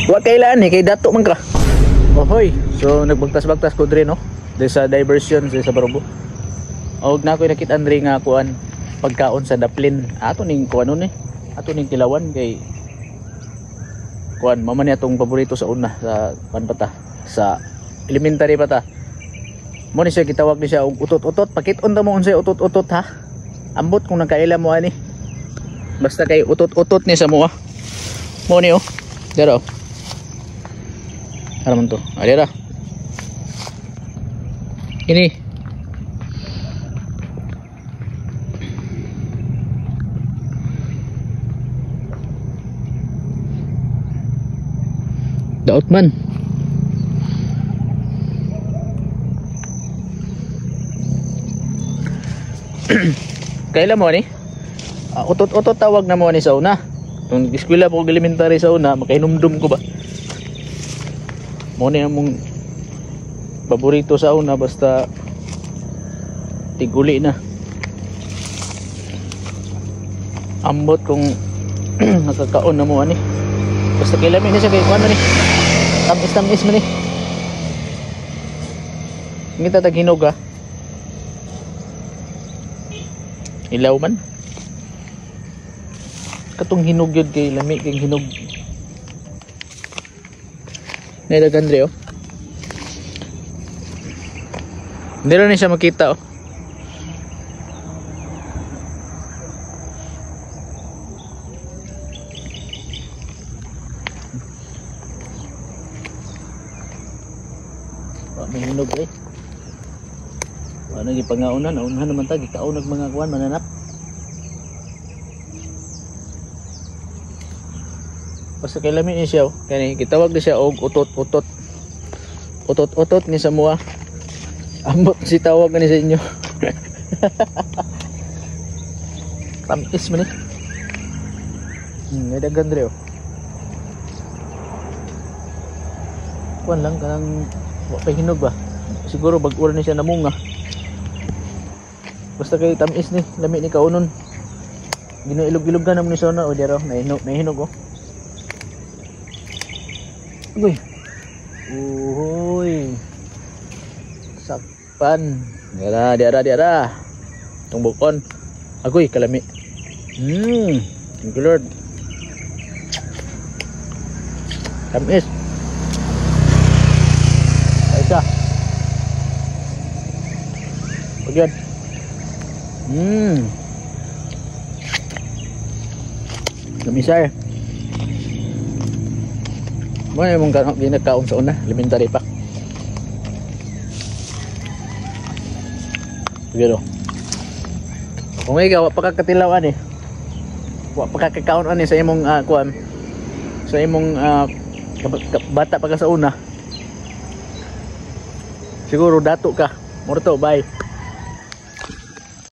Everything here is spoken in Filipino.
Wa kailan kay dato man ka. Ohoy, so nagbagtas-bagtas ko dre no. Dre sa diversion sa Barubo. Og na ko nakit Andre nga kuan pagkaon sa daplin. Ato ning kuan ni. Ato ning tilawan kay kuan mama ni atong paborito sa una sa kuan pata sa elementary pata. Mo ni siya gitawag ni siya og utot-utot. Pakit-on ta mo unsay utot-utot ha. Ambot kung nagkaila mo ani. Basta kay utot-utot ni sa mo. Mo ni Dero. Ano man to? Adira. Ini. Daot man. Kaila mo ni? Utot-utot tawag na mo ni sa una. Kung eskwela po elementary sa una, makainumdum ko ba? Mo ni among paborito sa una basta tiguli na. Ambot kung nakakaon na mo ani. Basta kilami na siya kay kuan ni. Tamis-tamis man ni. Ngita tag hinog ha. Ilaw man. Katong hinog yun kay lami kay hinog. Naidagan dre Hindi rin siya makita may hinog Ano gipangaunan, naunahan naman ta gikaon og mga kuan mananap. Basta kay lami ni siya kani gitawag ni siya og utot-utot. Utot-utot ni sa mua. Ambot si tawag ni sa inyo. Tamis man ni. Dagan dre Kuan lang kanang wa pa hinog ba. Siguro bag-ura ni siya namunga. Basta kay tamis ni, lami ni kaunon. Ginuilog-ilog na naman ni Sona o dero, nahinog Uy. Uhoy. Sakpan. Diara. Tungbukon. Agoy kalami. Thank you Lord. Tamis. Aisa. Pagyan. Lamisay. Mo yung ginakaon sa una, elementary pa. Gano. Kung ikaw wa pa kakatilawan wa pa kakakaon sa imong kuan. Sa imong bata pa ka sa una. Siguro dato ka. Morto, bye.